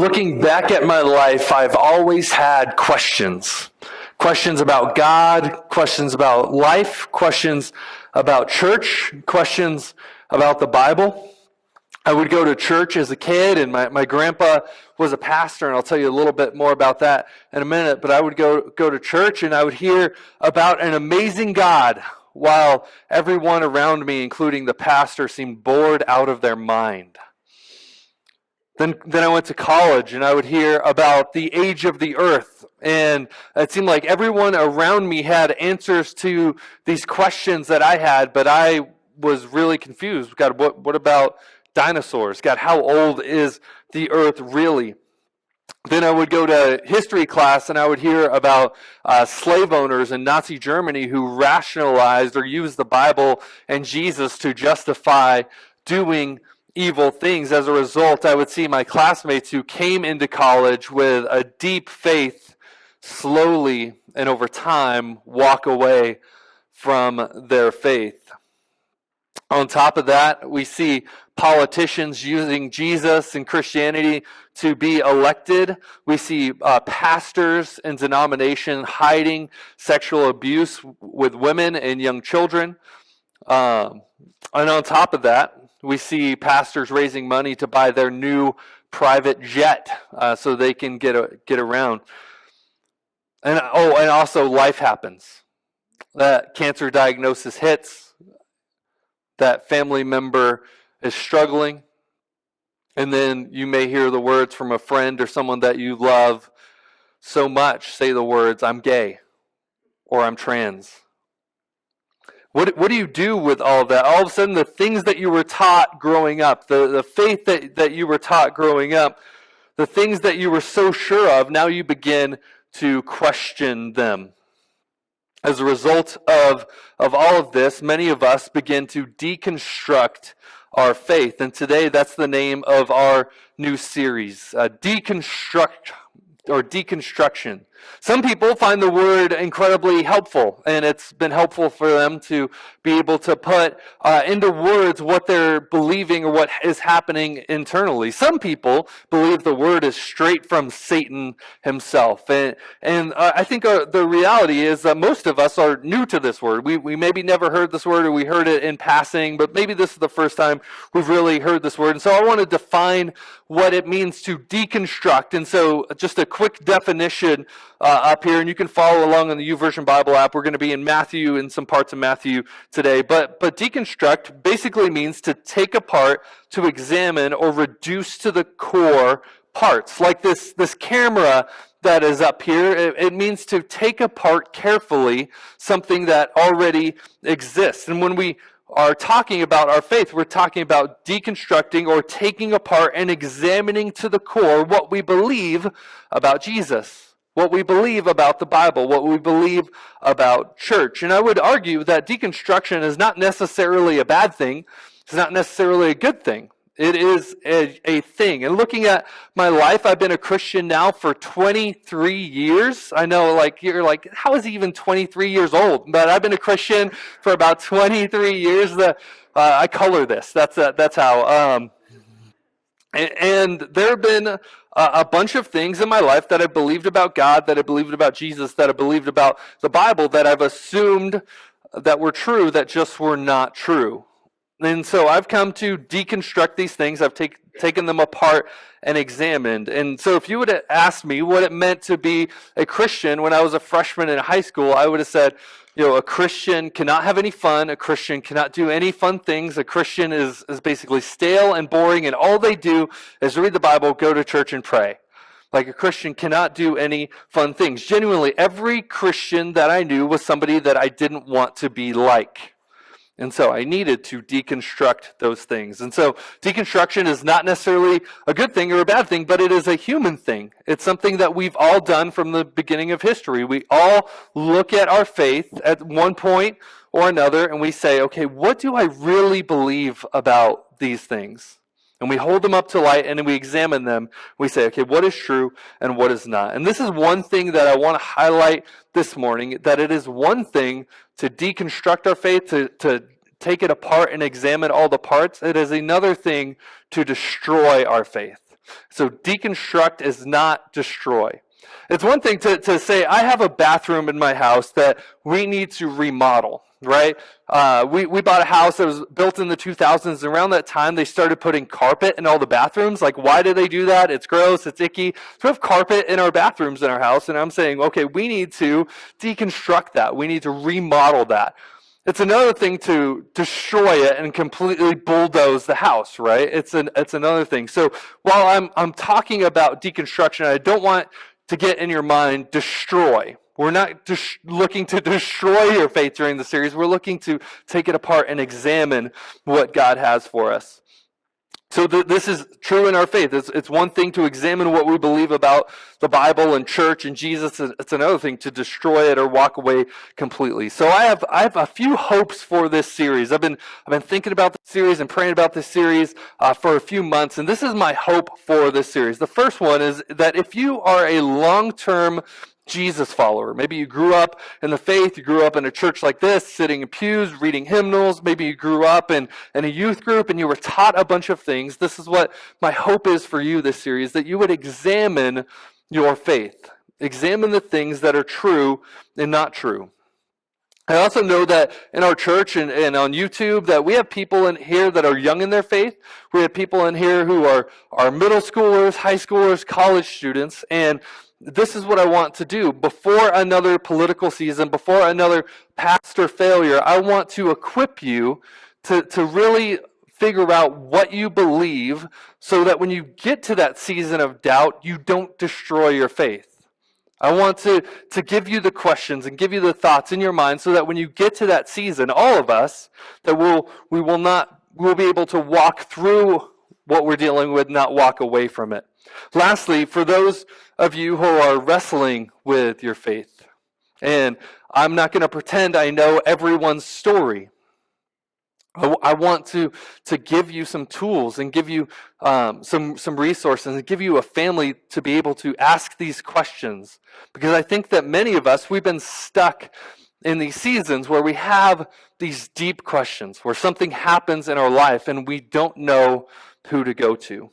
looking back at my life, I've always had questions. Questions about God, questions about life, questions about church, questions about the Bible. I would go to church as a kid, and my grandpa was a pastor, and I'll tell you a little bit more about that in a minute. But I would go to church, and I would hear about an amazing God, while everyone around me, including the pastor, seemed bored out of their mind. Then I went to college, and I would hear about the age of the earth. And it seemed like everyone around me had answers to these questions that I had, but I was really confused. God, what about dinosaurs? God, how old is the earth really? Then I would go to history class, and I would hear about slave owners in Nazi Germany who rationalized or used the Bible and Jesus to justify doing evil things. As a result, I would see my classmates who came into college with a deep faith slowly and over time walk away from their faith. On top of that, we see politicians using Jesus and Christianity to be elected. We see pastors and denomination hiding sexual abuse with women and young children. And on top of that, we see pastors raising money to buy their new private jet so they can get around. And also life happens. That cancer diagnosis hits. That family member is struggling. And then you may hear the words from a friend or someone that you love so much say the words, "I'm gay," or "I'm trans." What do you do with all of that? All of a sudden, the things that you were taught growing up, the faith that you were taught growing up, the things that you were so sure of, now you begin to question them. As a result of all of this, many of us begin to deconstruct our faith. And today, that's the name of our new series, Deconstruct or Deconstruction. Some people find the word incredibly helpful, and it's been helpful for them to be able to put into words what they're believing or what is happening internally. Some people believe the word is straight from Satan himself. And I think the reality is that most of us are new to this word. We maybe never heard this word, or we heard it in passing, but maybe this is the first time we've really heard this word. And so I want to define what it means to deconstruct. And so just a quick definition up here, and you can follow along on the YouVersion Bible app. We're going to be in Matthew and some parts of Matthew today. But deconstruct basically means to take apart, to examine, or reduce to the core parts. Like this camera that is up here, it means to take apart carefully something that already exists. And when we are talking about our faith, we're talking about deconstructing or taking apart and examining to the core what we believe about Jesus, what we believe about the Bible, what we believe about church. And I would argue that deconstruction is not necessarily a bad thing. It's not necessarily a good thing. It is a thing. And looking at my life, I've been a Christian now for 23 years. I know, you're like, how is he even 23 years old? But I've been a Christian for about 23 years. I color this. That's how. And there have been a bunch of things in my life that I believed about God, that I believed about Jesus, that I believed about the Bible, that I've assumed that were true, that just were not true. And so I've come to deconstruct these things. I've taken them apart and examined. And so if you would have asked me what it meant to be a Christian when I was a freshman in high school, I would have said, a Christian cannot have any fun. A Christian cannot do any fun things. A Christian is basically stale and boring, and all they do is read the Bible, go to church, and pray. Like, a Christian cannot do any fun things. Genuinely, every Christian that I knew was somebody that I didn't want to be like. And so I needed to deconstruct those things. And so deconstruction is not necessarily a good thing or a bad thing, but it is a human thing. It's something that we've all done from the beginning of history. We all look at our faith at one point or another, and we say, okay, what do I really believe about these things? And we hold them up to light, and then we examine them. We say, okay, what is true and what is not? And this is one thing that I want to highlight this morning, that it is one thing to deconstruct our faith, to take it apart and examine all the parts. It is another thing to destroy our faith. So deconstruct is not destroy. It's one thing to say, I have a bathroom in my house that we need to remodel, right? We bought a house that was built in the 2000s, and around that time they started putting carpet in all the bathrooms. Like, why do they do that? It's gross, it's icky. So we have carpet in our bathrooms in our house, and I'm saying, okay, we need to deconstruct that. We need to remodel that. It's another thing to destroy it and completely bulldoze the house, right? It's another thing. So while I'm talking about deconstruction, I don't want to get in your mind destroy. We're not looking to destroy your faith during the series. We're looking to take it apart and examine what God has for us. So this is true in our faith. It's one thing to examine what we believe about the Bible and church and Jesus. It's another thing to destroy it or walk away completely. So I have a few hopes for this series. I've been thinking about this series and praying about this series for a few months, and this is my hope for this series. The first one is that if you are a long-term Jesus follower. Maybe you grew up in the faith, you grew up in a church like this, sitting in pews, reading hymnals. Maybe you grew up in a youth group and you were taught a bunch of things. This is what my hope is for you this series, that you would examine your faith. Examine the things that are true and not true. I also know that in our church and on YouTube that we have people in here that are young in their faith. We have people in here who are middle schoolers, high schoolers, college students, and this is what I want to do. Before another political season, before another pastor failure, I want to equip you to really figure out what you believe so that when you get to that season of doubt, you don't destroy your faith. I want to give you the questions and give you the thoughts in your mind so that when you get to that season, all of us, that we'll be able to walk through what we're dealing with, not walk away from it. Lastly, for those of you who are wrestling with your faith, and I'm not going to pretend I know everyone's story. I want to give you some tools and give you some resources and give you a family to be able to ask these questions. Because I think that many of us, we've been stuck in these seasons where we have these deep questions, where something happens in our life and we don't know who to go to.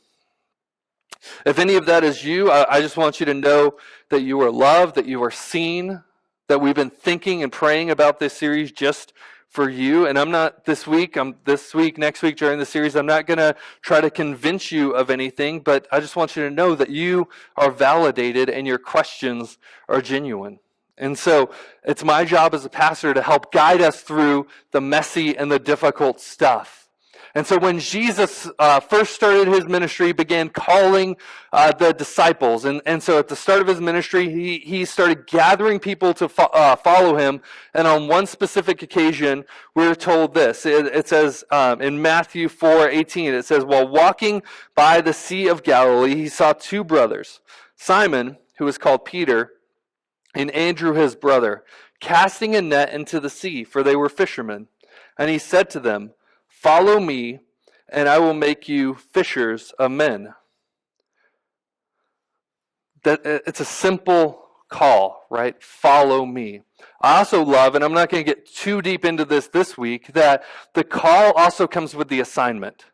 If any of that is you, I just want you to know that you are loved, that you are seen, that we've been thinking and praying about this series just for you. And I'm not this week, next week during the series, I'm not going to try to convince you of anything, but I just want you to know that you are validated and your questions are genuine. And so it's my job as a pastor to help guide us through the messy and the difficult stuff. And so when Jesus first started his ministry, he began calling the disciples. And so at the start of his ministry, he started gathering people to follow him. And on one specific occasion, we're told this. It says in Matthew 4:18, it says, while walking by the Sea of Galilee, he saw two brothers, Simon, who was called Peter, and Andrew his brother, casting a net into the sea, for they were fishermen. And he said to them, follow me, and I will make you fishers of men. It's a simple call, right? Follow me. I also love, and I'm not going to get too deep into this week, that the call also comes with the assignment.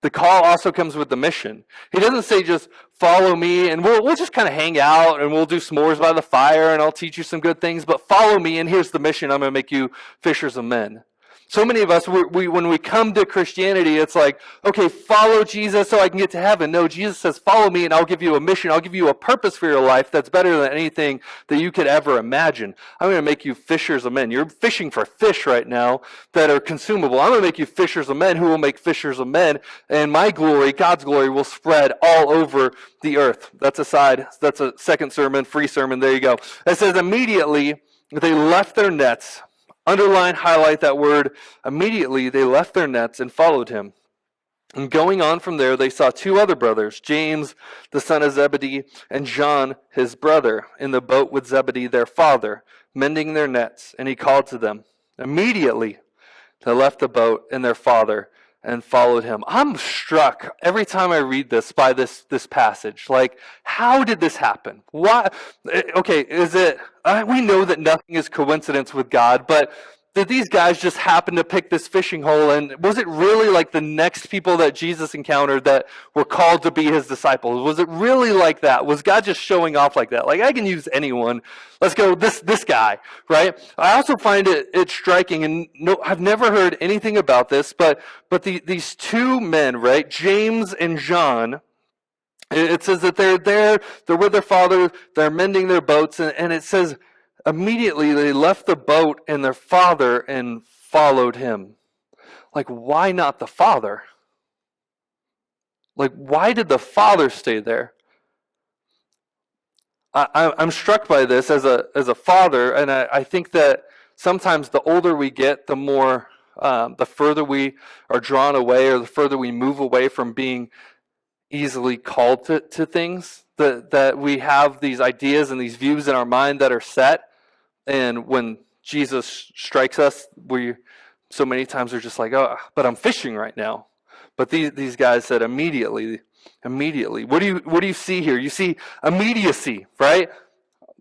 The call also comes with the mission. He doesn't say just follow me and we'll just kind of hang out and we'll do s'mores by the fire and I'll teach you some good things, but follow me and here's the mission. I'm going to make you fishers of men. So many of us, when we come to Christianity, it's like, okay, follow Jesus so I can get to heaven. No, Jesus says, follow me and I'll give you a mission. I'll give you a purpose for your life that's better than anything that you could ever imagine. I'm going to make you fishers of men. You're fishing for fish right now that are consumable. I'm going to make you fishers of men who will make fishers of men. And my glory, God's glory, will spread all over the earth. That's a second sermon, free sermon. There you go. It says, immediately they left their nets. Underline, highlight that word. Immediately they left their nets and followed him. And going on from there, they saw two other brothers, James, the son of Zebedee, and John, his brother, in the boat with Zebedee, their father, mending their nets. And he called to them. Immediately they left the boat and their father and followed him. I'm struck every time I read this by this passage. Like, how did this happen? Why? Okay, we know that nothing is coincidence with God, but did these guys just happen to pick this fishing hole? And was it really like the next people that Jesus encountered that were called to be his disciples? Was it really like that? Was God just showing off like that? Like, I can use anyone. Let's go this guy, right? I also find it striking, and no, I've never heard anything about this, but these two men, right, James and John, it says that they're there, they're with their father, they're mending their boats, and it says immediately they left the boat and their father and followed him. Like, why not the father? Like, why did the father stay there? I'm struck by this as a father, and I think that sometimes the older we get, the more, the further we are drawn away, or the further we move away from being easily called to things, that we have these ideas and these views in our mind that are set, and when Jesus strikes us, we so many times are just like, oh, but I'm fishing right now. But these guys said immediately. What do you see here? You see immediacy, right?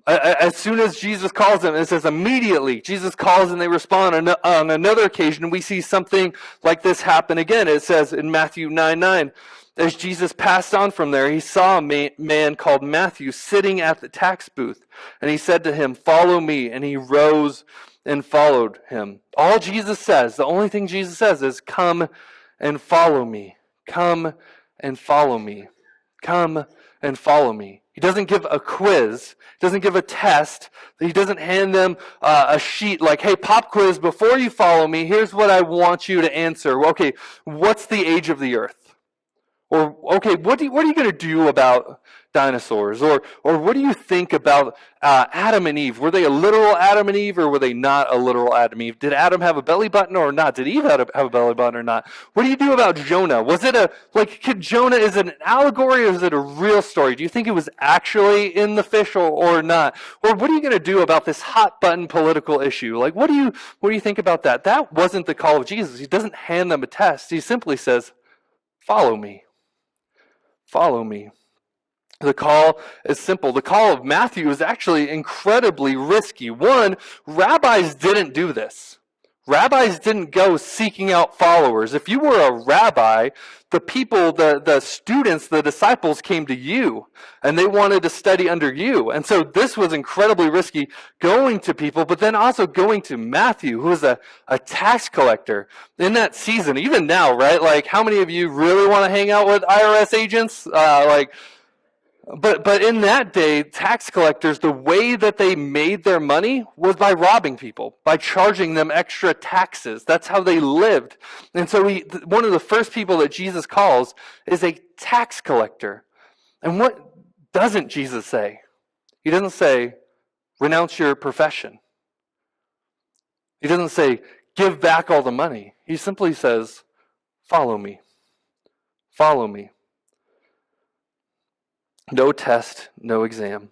As soon as Jesus calls them, it says immediately. Jesus calls and they respond. On another occasion, we see something like this happen again. It says in Matthew 9:9, as Jesus passed on from there, he saw a man called Matthew sitting at the tax booth. And he said to him, "Follow me." And he rose and followed him. All Jesus says, the only thing Jesus says is, "Come and follow me. Come and follow me. Come and follow me." He doesn't give a quiz. He doesn't give a test. He doesn't hand them a sheet like, "Hey, pop quiz, before you follow me, here's what I want you to answer." Okay, what's the age of the earth? Or, okay, what are you going to do about dinosaurs? Or what do you think about Adam and Eve? Were they a literal Adam and Eve, or were they not a literal Adam and Eve? Did Adam have a belly button or not? Did Eve have a belly button or not? What do you do about Jonah? Was it Jonah, is it an allegory or is it a real story? Do you think it was actually in the fish or not? Or what are you going to do about this hot button political issue? Like, what do you think about that? That wasn't the call of Jesus. He doesn't hand them a test. He simply says, "Follow me. Follow me." The call is simple. The call of Matthew is actually incredibly risky. One, rabbis didn't do this. Rabbis didn't go seeking out followers. If you were a rabbi, the people, the students, the disciples came to you, and they wanted to study under you. And so this was incredibly risky, going to people, but then also going to Matthew, who was a tax collector. In that season, even now, right? Like, how many of you really want to hang out with IRS agents? But in that day, tax collectors, the way that they made their money was by robbing people, by charging them extra taxes. That's how they lived. And so one of the first people that Jesus calls is a tax collector. And what doesn't Jesus say? He doesn't say, "Renounce your profession." He doesn't say, "Give back all the money." He simply says, "Follow me. Follow me." No test, no exam.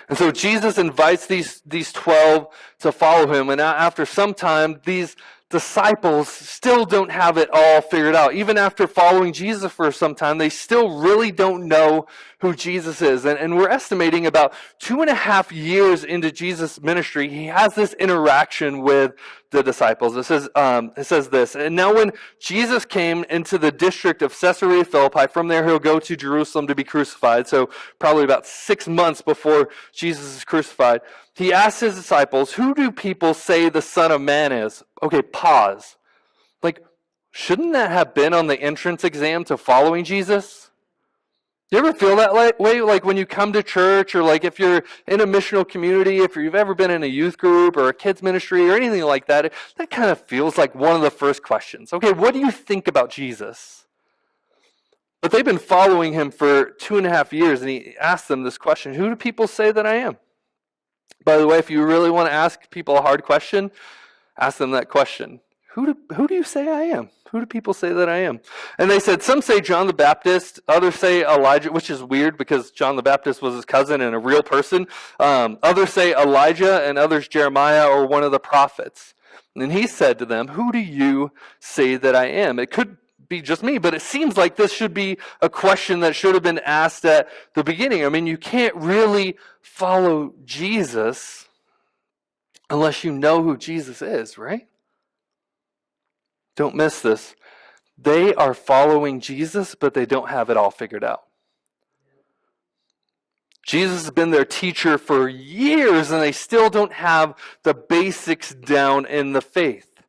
And so Jesus invites these 12 to follow him. And after some time, these disciples still don't have it all figured out. Even after following Jesus for some time, they still really don't know who Jesus is. And we're estimating about 2.5 years into Jesus' ministry, he has this interaction with the disciples. It says this, "And now when Jesus came into the district of Caesarea Philippi, from there he'll go to Jerusalem to be crucified." So probably about 6 months before Jesus is crucified. He asked his disciples, "Who do people say the Son of Man is?" Okay, pause. Like, shouldn't that have been on the entrance exam to following Jesus? Do you ever feel that way? Like when you come to church, or like if you're in a missional community, if you've ever been in a youth group or a kids ministry or anything like that, that kind of feels like one of the first questions. Okay, what do you think about Jesus? But they've been following him for 2.5 years, and he asked them this question: "Who do people say that I am?" By the way, if you really want to ask people a hard question, ask them that question. Who do you say I am? Who do people say that I am? And they said, some say John the Baptist, others say Elijah, which is weird because John the Baptist was his cousin and a real person. Others say Elijah, and others Jeremiah or one of the prophets. And he said to them, "Who do you say that I am?" It could be just me, but it seems like this should be a question that should have been asked at the beginning. I mean, you can't really follow Jesus unless you know who Jesus is, right? Don't miss this. They are following Jesus, but they don't have it all figured out. Jesus has been their teacher for years, and they still don't have the basics down in the faith.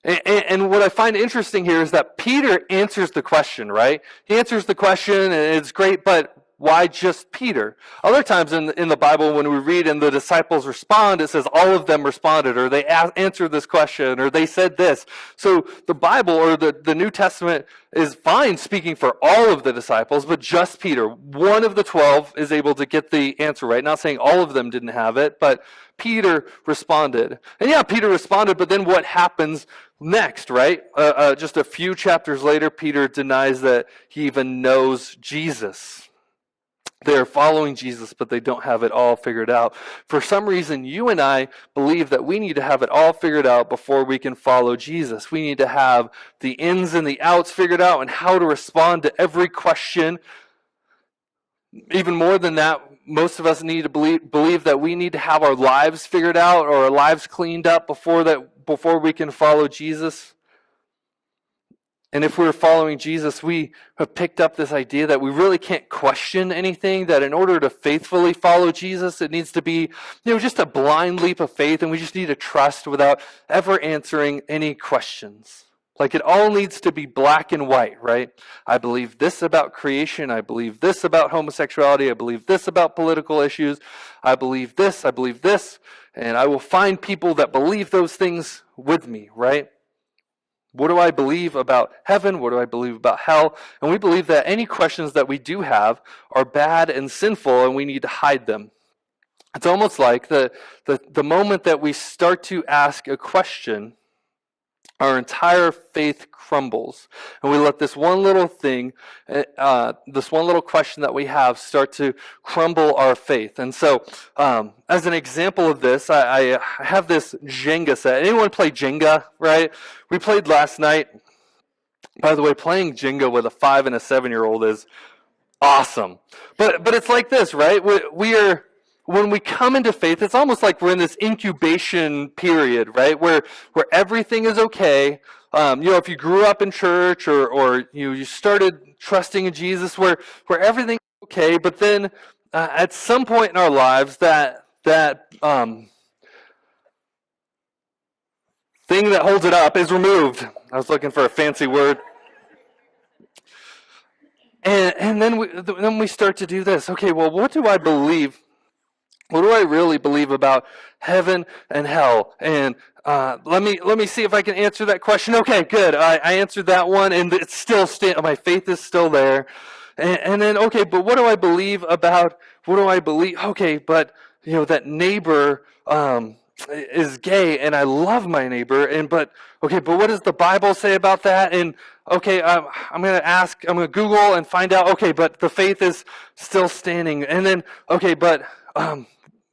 And what I find interesting here is that Peter answers the question, right? He answers the question, and it's great, but why just Peter? Other times in the Bible, when we read and the disciples respond, it says all of them responded, or they answered this question, or they said this. So the Bible, or the New Testament, is fine speaking for all of the disciples, but just Peter. One of the 12 is able to get the answer right. Not saying all of them didn't have it, but Peter responded. And yeah, Peter responded, but then what happens next, right? Just a few chapters later, Peter denies that he even knows Jesus. They're following Jesus, but they don't have it all figured out. For some reason, you and I believe that we need to have it all figured out before we can follow Jesus. We need to have the ins and the outs figured out and how to respond to every question. Even more than that, most of us need to believe that we need to have our lives figured out or our lives cleaned up before we can follow Jesus. And if we're following Jesus, we have picked up this idea that we really can't question anything, that in order to faithfully follow Jesus, it needs to be, just a blind leap of faith, and we just need to trust without ever answering any questions. Like, it all needs to be black and white, right? I believe this about creation. I believe this about homosexuality. I believe this about political issues. I believe this. And I will find people that believe those things with me, right? What do I believe about heaven? What do I believe about hell? And we believe that any questions that we do have are bad and sinful, and we need to hide them. It's almost like the moment that we start to ask a question, our entire faith crumbles. And we let this one little thing, this one little question that we have start to crumble our faith. And so, as an example of this, I have this Jenga set. Anyone play Jenga, right? We played last night. By the way, playing Jenga with a 5 and a 7-year-old is awesome. But it's like this, right? When we come into faith, it's almost like we're in this incubation period, right? Where everything is okay. If you grew up in church or you started trusting in Jesus, where everything is okay, but then at some point in our lives, that thing that holds it up is removed. I was looking for a fancy word. And then we start to do this. Okay, well, what do I believe? What do I really believe about heaven and hell? And let me see if I can answer that question. Okay, good. I answered that one, and it's still my faith is still there. And then, okay, but what do I believe about? What do I believe? Okay, but that neighbor is gay, and I love my neighbor. But what does the Bible say about that? And okay, I'm going to Google and find out. Okay, but the faith is still standing. And then, okay, but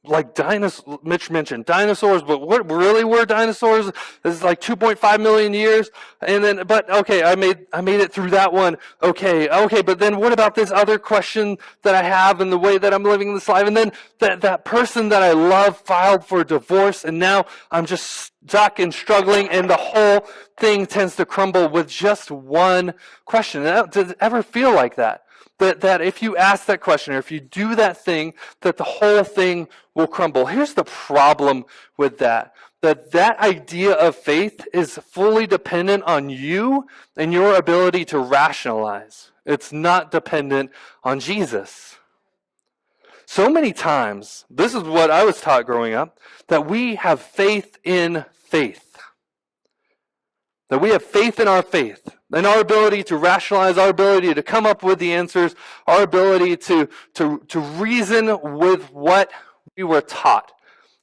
like dinosaurs, Mitch mentioned dinosaurs, but what really were dinosaurs? This is like 2.5 million years. And then, but okay, I made it through that one. Okay, but then what about this other question that I have and the way that I'm living this life? And then that person that I love filed for divorce, and now I'm just stuck and struggling, and the whole thing tends to crumble with just one question. Does it ever feel like that? That if you ask that question, or if you do that thing, that the whole thing will crumble. Here's the problem with that. That idea of faith is fully dependent on you and your ability to rationalize. It's not dependent on Jesus. So many times, this is what I was taught growing up, that we have faith in faith. That we have faith in our faith, in our ability to rationalize, our ability to come up with the answers, our ability to reason with what we were taught.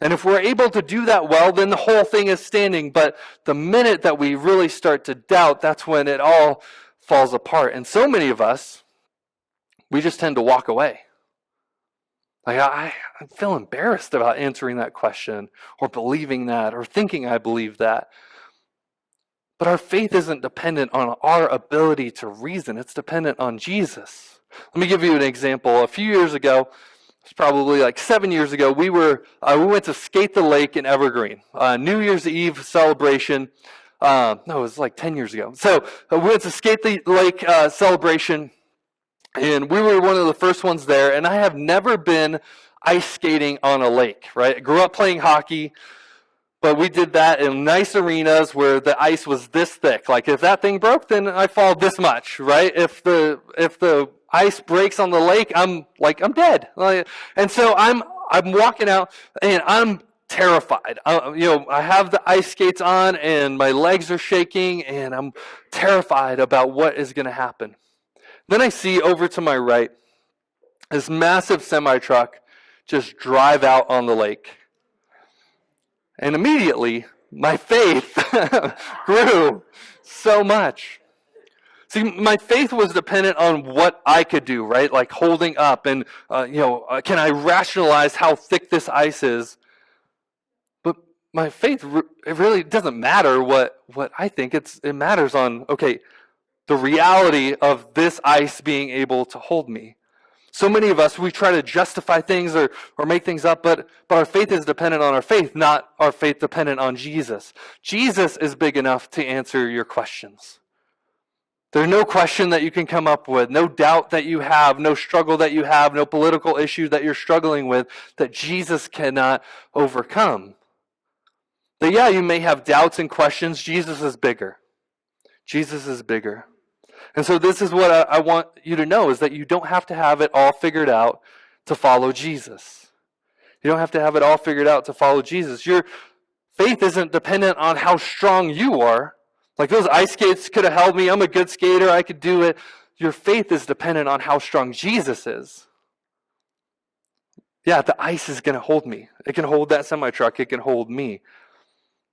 And if we're able to do that well, then the whole thing is standing. But the minute that we really start to doubt, that's when it all falls apart. And so many of us, we just tend to walk away. Like, I feel embarrassed about answering that question, or believing that, or thinking I believe that. But our faith isn't dependent on our ability to reason. It's dependent on Jesus. Let me give you an example. A few years ago, it's probably like 7 years ago, we went to skate the lake in Evergreen. New Year's Eve celebration. No, it was like 10 years ago. So we went to Skate the Lake celebration, and we were one of the first ones there, and I have never been ice skating on a lake, right? I grew up playing hockey, but we did that in nice arenas where the ice was this thick. Like if that thing broke, then I fall this much, right? If the ice breaks on the lake, I'm dead. And so I'm walking out and I'm terrified. I have the ice skates on and my legs are shaking and I'm terrified about what is going to happen. Then I see over to my right this massive semi-truck just drive out on the lake. And immediately, my faith grew so much. See, my faith was dependent on what I could do, right? Like holding up and, can I rationalize how thick this ice is? But my faith, it really doesn't matter what I think. It matters on, okay, the reality of this ice being able to hold me. So many of us, we try to justify things or make things up, but our faith is dependent on our faith, not our faith dependent on Jesus. Jesus is big enough to answer your questions. There's no question that you can come up with, no doubt that you have, no struggle that you have, no political issue that you're struggling with that Jesus cannot overcome. But yeah, you may have doubts and questions. Jesus is bigger. Jesus is bigger. And so this is what I want you to know, is that you don't have to have it all figured out to follow Jesus. You don't have to have it all figured out to follow Jesus. Your faith isn't dependent on how strong you are. Like those ice skates could have held me. I'm a good skater. I could do it. Your faith is dependent on how strong Jesus is. Yeah, the ice is going to hold me. It can hold that semi-truck. It can hold me.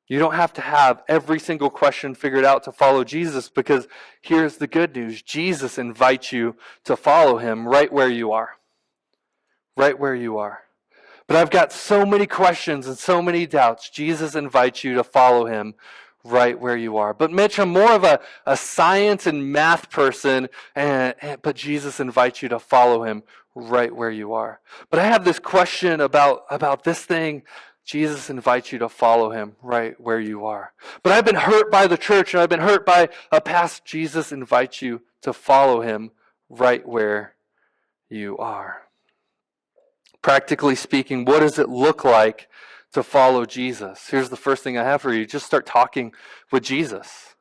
You don't have to have every single question figured out to follow Jesus, because here's the good news. Jesus invites you to follow him right where you are. Right where you are. But I've got so many questions and so many doubts. Jesus invites you to follow him right where you are. But Mitch, I'm more of a science and math person, but Jesus invites you to follow him right where you are. But I have this question about this thing. Jesus invites you to follow him right where you are. But I've been hurt by the church and I've been hurt by a past. Jesus invites you to follow him right where you are. Practically speaking, what does it look like to follow Jesus? Here's the first thing I have for you. Just start talking with Jesus.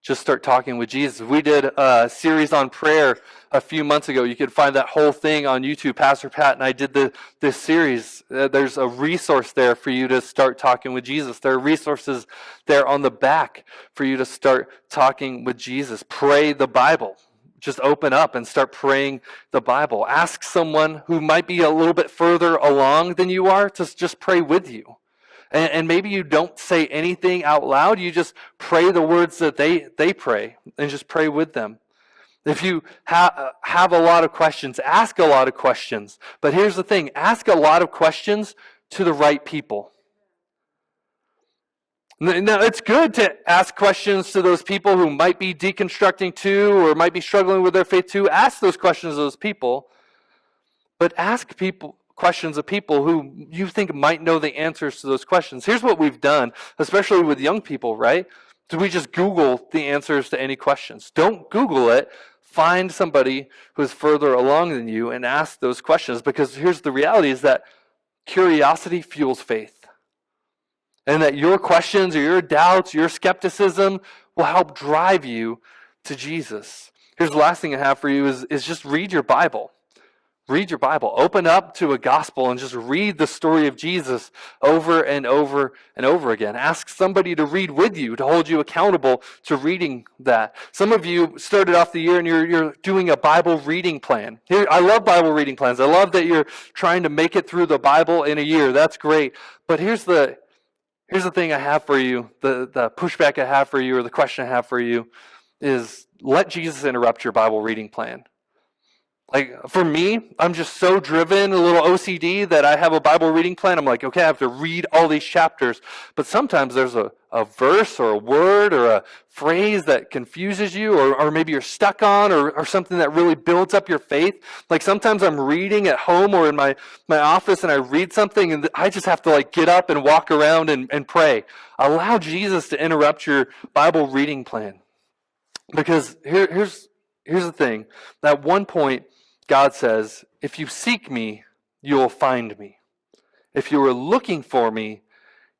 Just start talking with Jesus. We did a series on prayer a few months ago. You could find that whole thing on YouTube. Pastor Pat and I did this series. There's a resource there for you to start talking with Jesus. There are resources there on the back for you to start talking with Jesus. Pray the Bible. Just open up and start praying the Bible. Ask someone who might be a little bit further along than you are to just pray with you. And maybe you don't say anything out loud. You just pray the words that they pray and just pray with them. If you have a lot of questions, ask a lot of questions. But here's the thing. Ask a lot of questions to the right people. Now, it's good to ask questions to those people who might be deconstructing too, or might be struggling with their faith too. Ask those questions to those people. But ask questions of people who you think might know the answers to those questions. Here's what we've done, especially with young people, right? So we just Google the answers to any questions. Don't Google it. Find somebody who's further along than you and ask those questions, because here's the reality is that curiosity fuels faith. And that your questions or your doubts, your skepticism will help drive you to Jesus. Here's the last thing I have for you is just read your Bible. Read your Bible. Open up to a gospel and just read the story of Jesus over and over and over again. Ask somebody to read with you, to hold you accountable to reading that. Some of you started off the year and you're doing a Bible reading plan. Here, I love Bible reading plans. I love that you're trying to make it through the Bible in a year. That's great. But here's the thing I have for you, the pushback I have for you, or the question I have for you is, let Jesus interrupt your Bible reading plan. Like for me, I'm just so driven, a little OCD, that I have a Bible reading plan. I'm like, okay, I have to read all these chapters. But sometimes there's a verse or a word or a phrase that confuses you, or maybe you're stuck on, or something that really builds up your faith. Like sometimes I'm reading at home or in my office and I read something and I just have to like get up and walk around and pray. Allow Jesus to interrupt your Bible reading plan. Because here's the thing. At one point, God says, if you seek me, you will find me. If you are looking for me,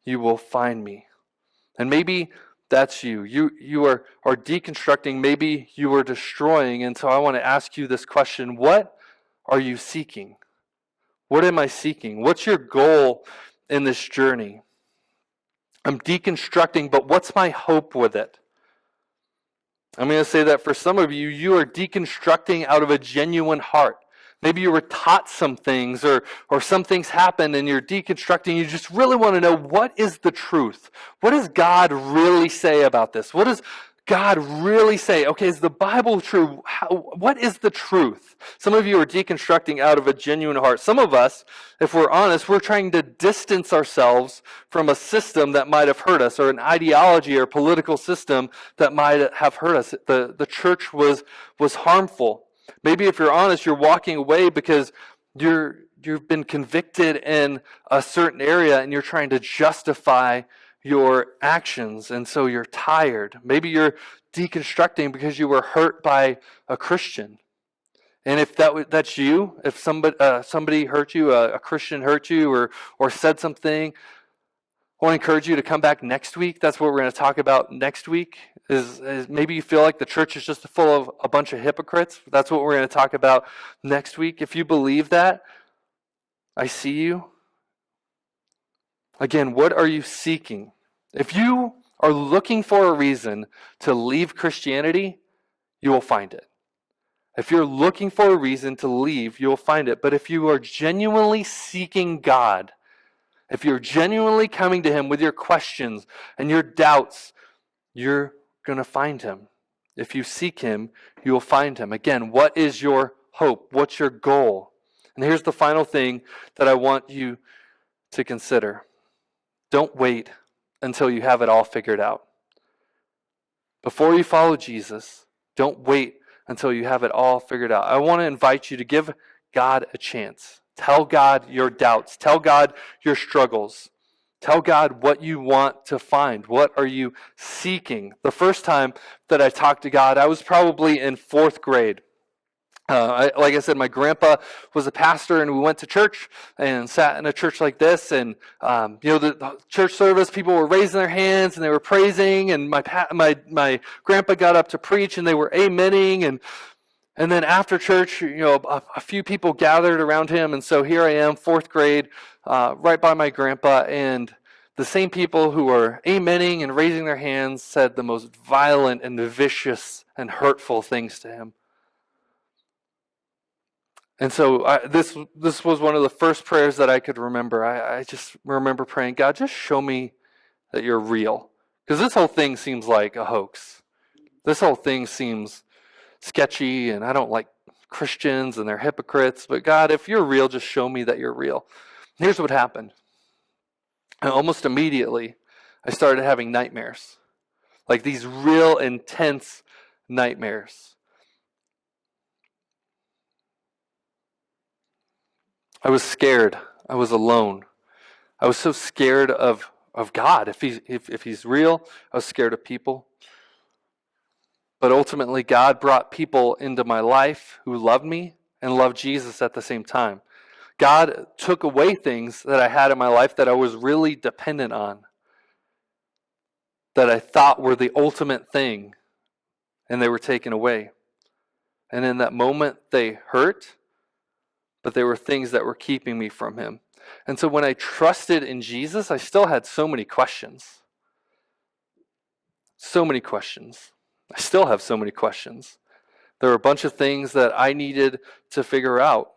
you will find me. And maybe that's you. You are deconstructing. Maybe you are destroying. And so I want to ask you this question. What are you seeking? What am I seeking? What's your goal in this journey? I'm deconstructing, but what's my hope with it? I'm going to say that for some of you, you are deconstructing out of a genuine heart. Maybe you were taught some things or some things happened and you're deconstructing. You just really want to know, what is the truth? What does God really say about this? What does God really say? Okay, is the Bible true? What is the truth? Some of you are deconstructing out of a genuine heart. Some of us, if we're honest, we're trying to distance ourselves from a system that might have hurt us, or an ideology or political system that might have hurt us. The church was harmful. Maybe if you're honest, you're walking away because you've been convicted in a certain area and you're trying to justify your actions, and so you're tired. Maybe you're deconstructing because you were hurt by a Christian. And if that's you, if somebody hurt you, a Christian hurt you, or said something, I want to encourage you to come back next week. That's what we're going to talk about next week. Is maybe you feel like the church is just full of a bunch of hypocrites. That's what we're going to talk about next week. If you believe that, I see you. Again, what are you seeking? If you are looking for a reason to leave Christianity, you will find it. If you're looking for a reason to leave, you'll find it. But if you are genuinely seeking God, if you're genuinely coming to Him with your questions and your doubts, you're going to find Him. If you seek Him, you will find Him. Again, what is your hope? What's your goal? And here's the final thing that I want you to consider. Don't wait until you have it all figured out. Before you follow Jesus, don't wait until you have it all figured out. I want to invite you to give God a chance. Tell God your doubts. Tell God your struggles. Tell God what you want to find. What are you seeking? The first time that I talked to God, I was probably in 4th grade. Like I said, my grandpa was a pastor, and we went to church and sat in a church like this. And the church service, people were raising their hands and they were praising. And my grandpa got up to preach, and they were amening. And then after church, a few people gathered around him. And so here I am, 4th grade, right by my grandpa, and the same people who were amening and raising their hands said the most violent and vicious and hurtful things to him. And so this was one of the first prayers that I could remember. I just remember praying, God, just show me that you're real. Because this whole thing seems like a hoax. This whole thing seems sketchy, and I don't like Christians, and they're hypocrites. But God, if you're real, just show me that you're real. And here's what happened. And almost immediately, I started having nightmares. Like these real intense nightmares. I was scared. I was alone. I was so scared of God. If He's real, I was scared of people. But ultimately, God brought people into my life who loved me and loved Jesus at the same time. God took away things that I had in my life that I was really dependent on, that I thought were the ultimate thing, and they were taken away. And in that moment, they hurt, but there were things that were keeping me from Him. And so when I trusted in Jesus, I still had so many questions. So many questions. I still have so many questions. There were a bunch of things that I needed to figure out.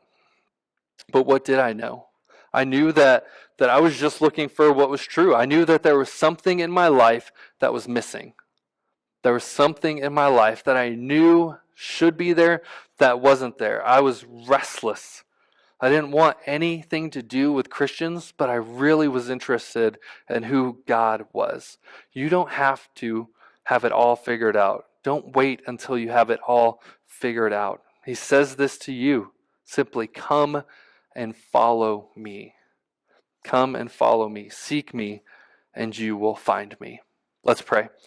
But what did I know? I knew that I was just looking for what was true. I knew that there was something in my life that was missing. There was something in my life that I knew should be there that wasn't there. I was restless. I didn't want anything to do with Christians, but I really was interested in who God was. You don't have to have it all figured out. Don't wait until you have it all figured out. He says this to you simply, come and follow me. Come and follow me. Seek me, and you will find me. Let's pray.